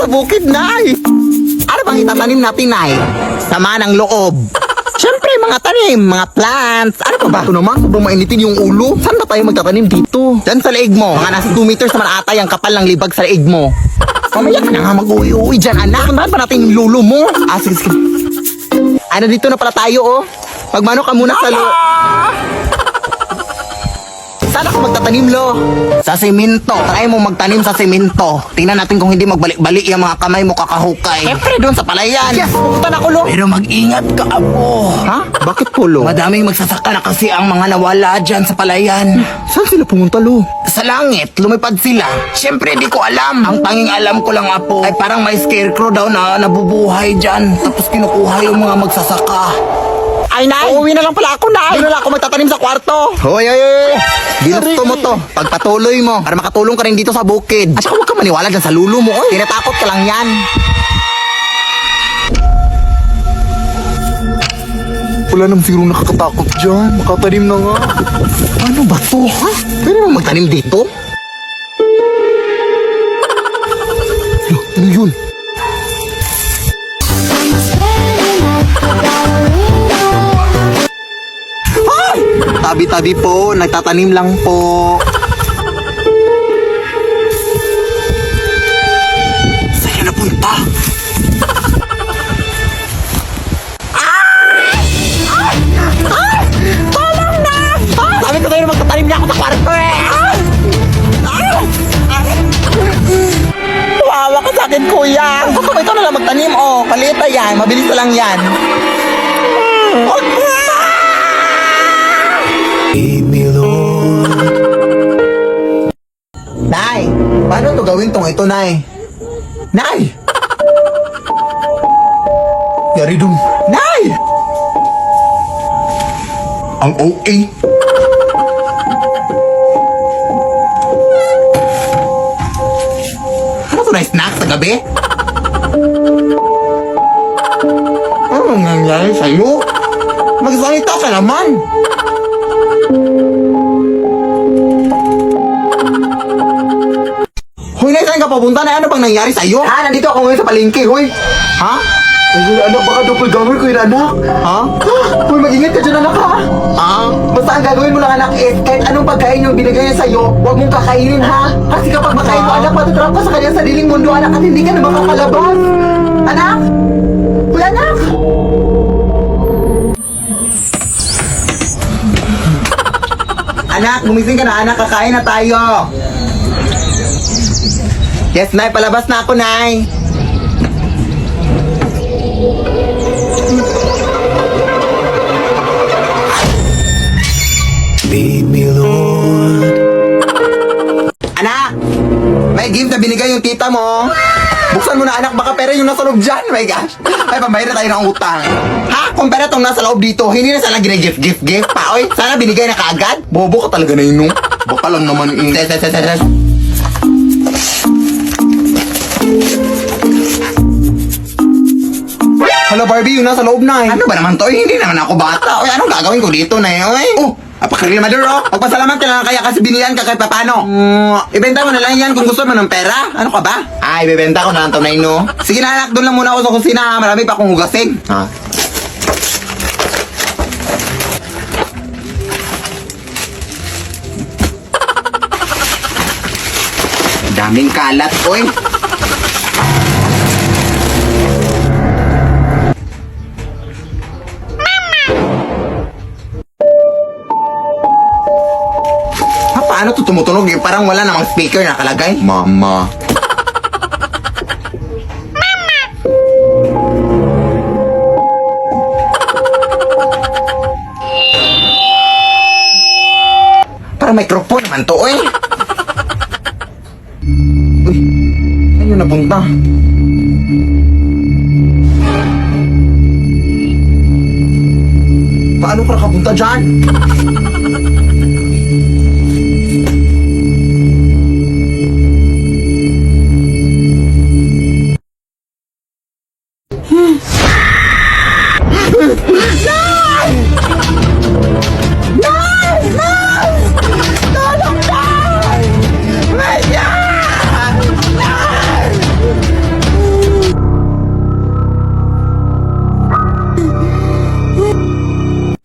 sa bukid, Nay. Ano bang itatanim natin, Nay? Sama ng loob. Siyempre, mga tanim, mga plants. Ano pa ba? Ito naman, sobrang mainitin yung ulo. Saan ba tayo magtatanim dito? Diyan sa leeg mo. Mga nasa 2 meters naman ata yung kapal ng libag sa leeg mo. Mamaya ka na nga mag-uwi-uwi dyan, anak. Puntahan pa natin yung lulo mo. Sige. Ano, dito na pala tayo, oh. Magmano ka muna sa Saan ako magtatanim, Lo? Sa semento. Try mo magtanim sa semento. Tingnan natin kung hindi magbalik-balik yung mga kamay mo kakahukay. Siyempre, doon sa palayan. Yes, pupunta na ko, Lo. Pero mag-ingat ka, Apo. Ha? Bakit po, Lo? Madaming magsasaka na kasi ang mga nawala dyan sa palayan. Saan sila pumunta, Lo? Sa langit. Lumipad sila. Siyempre, di ko alam. Ang tanging alam ko lang, Apo, ay parang may scarecrow daw na nabubuhay dyan. Tapos kinukuha yung mga magsasaka. Ay, Nay! Uuwi na lang pala ako, Nay! Doon na lang ako magtatanim sa kwarto! Hoy! Ginusto mo to. Pagpatuloy mo para makatulong ka rin dito sa bukid. At saka huwag ka maniwala dyan sa lulo mo, oy. Tinatakot ka lang yan. Wala naman siguro nakakatakot dyan. Makatanim na nga. Ano ba to, ha? Pwede mo magtanim dito? Ano yun? Tabi-tabi po, nagtatanim lang po. Saan na punta? Tolong na! Sabi ko tayo na magtatanim na ako sa kwarto eh! Wawa ka sa akin, kuya! Gusto mo ikaw na lang magtanim, oh. Kalita yan, mabilis na lang yan. Nay, paano to gawin tong ito, Nay? Nay! Yari dun. Nay! Ang OA. Ano to, na snack sa gabi? Ano nangyayari sa'yo? Magsalita ka naman! Hoy, Nay, saan ka papunta? Nay, ano bang nangyari sa'yo? Ha? Nandito ako ngayon sa palengke, hoy! Ha? Ay, anak, baka doppelganger ko yun, anak. Ha? Hoy, mag-ingat ka dyan, anak, ha? Basta ang gagawin mo lang, anak, is kahit anong pagkain yung binigay niya sa'yo, huwag mong kakainin, ha? Kasi kapag makain mo, anak, matutrap ka sa kanyang sariling mundo, anak, at hindi ka na makakalabas. Anak? Hoy, anak! Anak, gumising ka na, anak, kakain na tayo. Yes, Nay, palabas na ako, Nay. Baby Lord. Anak! May gift na binigay yung tita mo. Buksan mo na, anak, baka pera yung nasa loob dyan. My gosh. Ay, pambayad na tayo ng utang. Ha? Kung pera tong nasa loob dito, hindi na sana gina-gift pa, oy. Sana binigay na kaagad. Bobo ka talaga na yun, no? Baka lang naman eh. Ses. Hala, Barbie, yung nasa loob na eh. Ano ba naman to? Hindi naman ako bata. Oy, anong gagawin ko dito, Nay? Oy. Oh, apakarimador, oh. Magpasalamat ka na kaya kasi binilan ka kahit papano. Ibenta mo na lang yan kung gusto mo ng pera. Ano ka ba? Ay, ibebenta ko na lang to, Nay, no? Sige na, anak, doon lang muna ako sa kusina, ha? Marami pa akong hugasin. Ha? Daming kalat, oy. Paano to tumutunog eh? Parang wala namang speaker nakalagay. Mama. Parang microphone naman to, oy. Uy, saan yun napunta? Paano ka nakapunta dyan?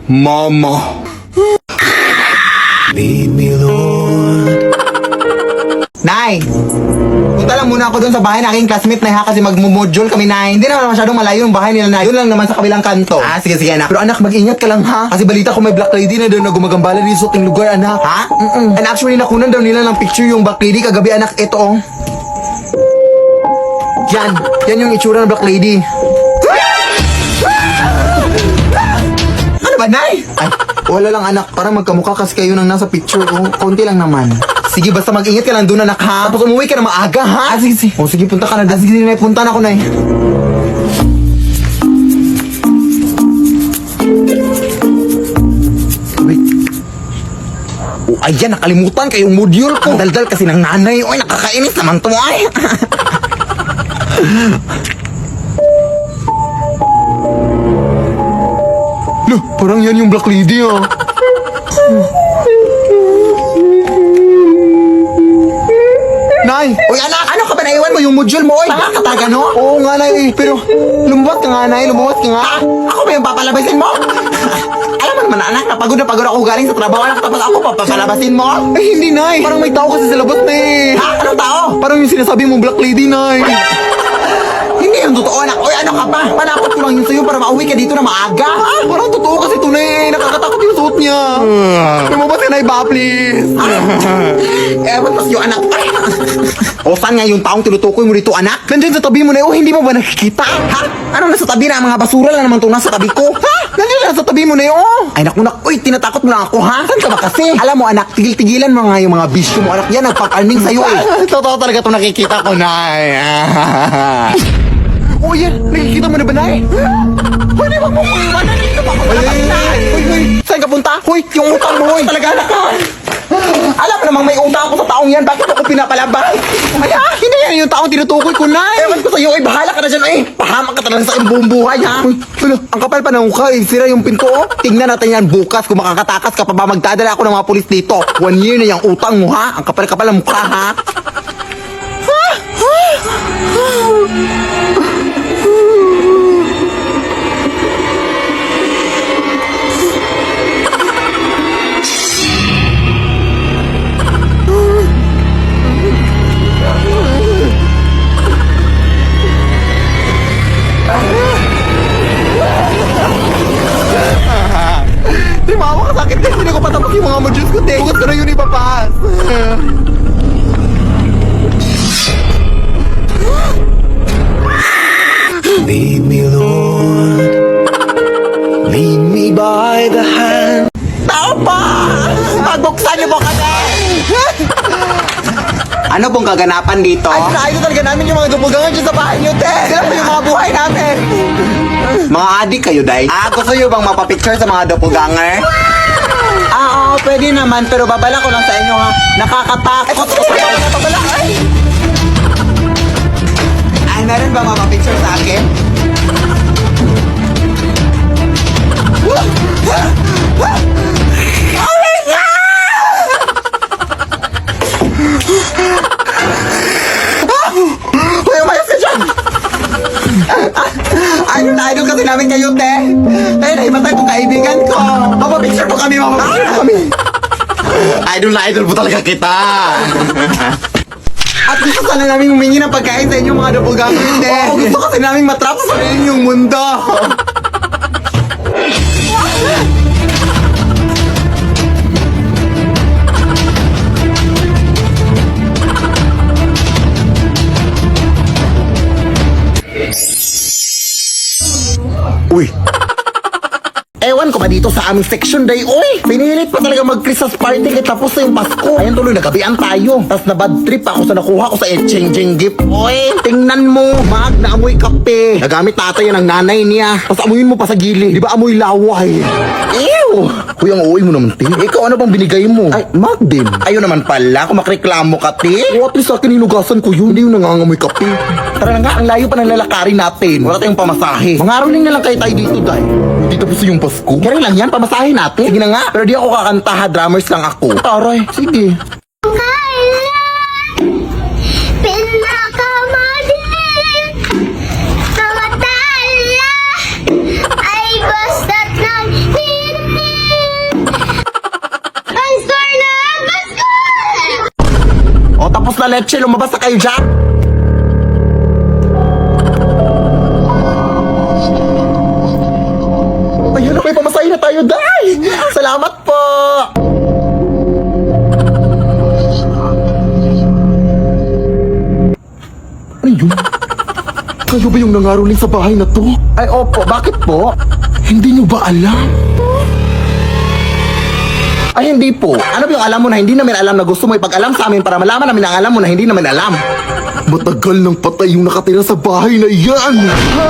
Mama. Lead me, Lord. Nay! Punta lang muna ako doon sa bahay ng aking classmate na kasi magmumodule kami, Nay. Hindi naman masyadong malayo yung bahay nila, Nay. Doon lang naman sa kabilang kanto. Ah, sige, sige, anak. Pero anak, mag-ingat ka lang, ha? Kasi balita ko may black lady na doon na gumagambala dito sa ating lugar, anak. Ha? And actually, nakunan daw nila ng picture yung black lady kagabi, anak. Ito, oh. Yan yung itsura ng black lady. Ano ba, Nay? Ay, wala lang, anak. Parang magkamukha kasi kayo nang nasa picture, oh. Konti lang naman. Sige, basta mag-ingat ka lang doon, anak, ha? Tapos umuwi ka na maaga, ha? Ah, sige, sige. O, sige, punta ka na. Ah, sige, Nay. Punta na ako, Nay. Wait. Oh, ayan, nakalimutan kayong module ko. Ang daldal kasi ng nanay. Oy, nakakainis naman to, ay. Loh, parang yan yung black lady, ah. Nay! Uy, anak! Ano ka ba? Naiwan mo yung module mo, oy! Nakakataga, no? Oo nga, Nay. Pero, lumabas ka nga, Nay. Lumabas ka nga. Ha? Ako ba yung papalabasin mo? Alam mo naman, anak, napagod na pagod ako galing sa trabaho, anak, tapos ako papalabasin mo? Ay, hindi, Nay. Parang may tao kasi sa labas na eh. Ha? Anong tao? Parang yung sinasabi mo, black lady, Nay. Hindi yung totoo, anak. Oy, ano ka pa? Panakot ko lang yun sa'yo para mauwi ka dito na maaga. Ha? Parang totoo kasi ito, Nay. Nakakatakot yung suot niya. Lumabas ka, Nay, ba, please? Eh, ba't yung anak? Ay. O, saan nga yung taong tinutukoy mo dito, anak? Nandyan sa tabi mo, Nay. Oh, hindi mo ba nakikita? Ha? Ano nasa tabi na? Mga basura lang naman itong nasa tabi ko. Ha? Nandyan lang sa tabi mo, Nay. Oh. Ay, naku, uy, tinatakot mo lang ako, ha? Saan ka ba kasi? Alam mo, anak, tigil-tigilan mo nga yung mga bisyo mo, anak. Yan, nagpapalning sa'yo, eh. Totoo talaga ito nakikita ko, Nay. Oh, yan. Nakikita mo na ba, Nay? Pwede mo mong iwanan dito pa ako malakay. Hoy, Saan ka punta? Hoy, yung utang mo, hoy. Talaga, anak, ha? Alam mo namang may utang ako sa taong yan. Bakit ako pinapalabay? Ay, Hindi yan yung taong tinutukoy ko, Nay. ewan ko sa'yo, eh. Bahala ka na dyan, eh. Pahamak ka talaga sa iyong buong buhay, ha? Uy, ano? Ang kapal pa ng mukha, eh. Sira yung pinto, oh. Tingnan natin yan bukas kung makakatakas ka pa ba magdadala ako ng mga pulis dito. 1 year na yung utang mo, ha? Ang kapal-kapal ng mukha, ha? Di mama, kasakit kasi hindi ko patapos yung mga modules ko, te. Bukas ko na yun ipapas. Lead me, Lord. Lead me by the hand. Tao pa! Magbuksan niyo po kami! Ano pong kaganapan dito? Ay, na-idol talaga namin yung mga dubugangan dyan sa bahay niyo, te. Sila po yung mga buhay namin! Mga adik kayo, Day? Ah, gusto nyo bang mapapicture sa mga doppelganger? Ah, oo, pwede naman. Pero babala ko lang sa inyo, ha? Nakakatakot. Babala, ay! Ay, meron ba mapapicture sa akin? Oh my God! Uy, umayos ka dyan! Idol kasi namin kayo, te. Ay, naimatay po kaibigan ko. Mapapicture po kami, mapapicture po kami. Idol na idol po talaga kita. At gusto sana namin humingi ng pagkain sa inyo, mga doppelganger, te. Oo, gusto kasi namin matrap sa inyong mundo. Uy, Ewan ko ba dito sa aming section day, oy! Pinilit pa talaga mag-Christmas party kaya tapos na yung Pasko. Ayun tuloy, nagabian tayo. Tapos na bad trip ako sa nakuha ko sa exchanging gift. Oy, tingnan mo, mag na amoy kape. Nagamit tatay yan ng nanay niya. Tapos amuyin mo pa sa gili. Di ba amoy laway? Ew! kuya, ang uwi mo naman, te. Ikaw ano bang binigay mo? Ay, mag din. Ayun naman pala, kung makreklamo ka, te. O, at least sa akin hinugasan ko yun. Hindi yung nangangamoy kape. Tara na nga, ang layo pa ng lalakarin natin. Wala tayong pamasahe. Mga aruling na lang kayo tayo dito, day. Hindi tapos yung Pasko. Kaya lang yan, pamasahe natin. Sige na nga. Pero di ako kakanta ha, drummers lang ako. Taray, sige. Pinakamadilim na matala ay basta't nagniningning leche, lumabas na kayo dyan. Ayun na, may pamasahin na tayo, Day! Salamat po! Ano yun? Kayo ba yung nangaroling sa bahay na to? Ay, opo, bakit po? Hindi nyo ba alam? Ay, hindi po. Ano ba yung alam mo na hindi namin alam na gusto mo ipag-alam sa amin para malaman namin ang alam mo na hindi namin alam? Matagal nang patay yung nakatira sa bahay na yan! Ha?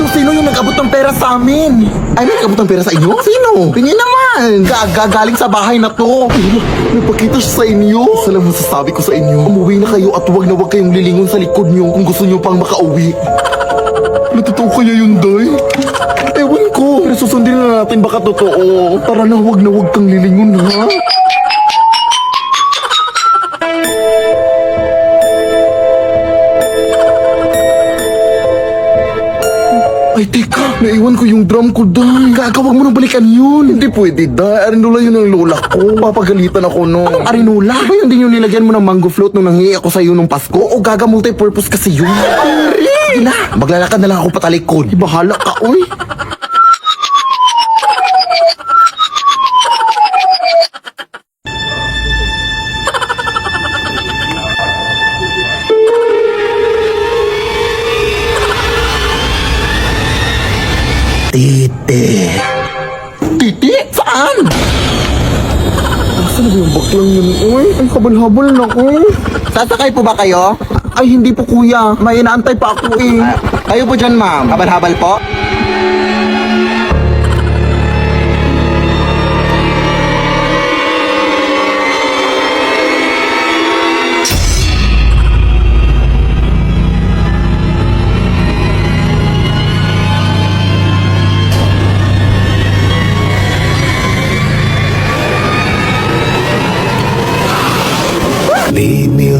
So, sino yung nag-abot ng pera sa amin? Ay, may nag-abot ng pera sa inyo? Sino? Tingin naman! Gagaling sa bahay na to. Napakita siya sa inyo! Isa lang masasabi ko sa inyo, umuwi na kayo at huwag na huwag kayong lilingon sa likod nyo kung gusto nyo pang makauwi. Natotoo kaya yun, Day? Ewan ko. Pero susundin na natin baka totoo. Tara na, huwag kang lilingon, ha? Ay, teka. Naiwan ko yung drum ko, Day. Gaga, huwag mo nang balikan yun. Hindi pwede, Day. Arinola yun ang lola ko. Papagalitan ako, no. Anong arinola? Ba yung di nyo nilagyan mo ng mango float nung nanghihi ako sa'yo nung Pasko? O gaga multi-purpose kasi yun? Sige na, maglalakad na lang ako patalikod. Bahala ka, oy. Tite. Titi? Saan? Saan ba yung baklang yun, oy? Ay, habal-habal na ko. Sasakay po ba kayo? Ay, hindi po, kuya. May inaantay pa ako, eh. Kayo po dyan, ma'am. Habal-habal po? Leave me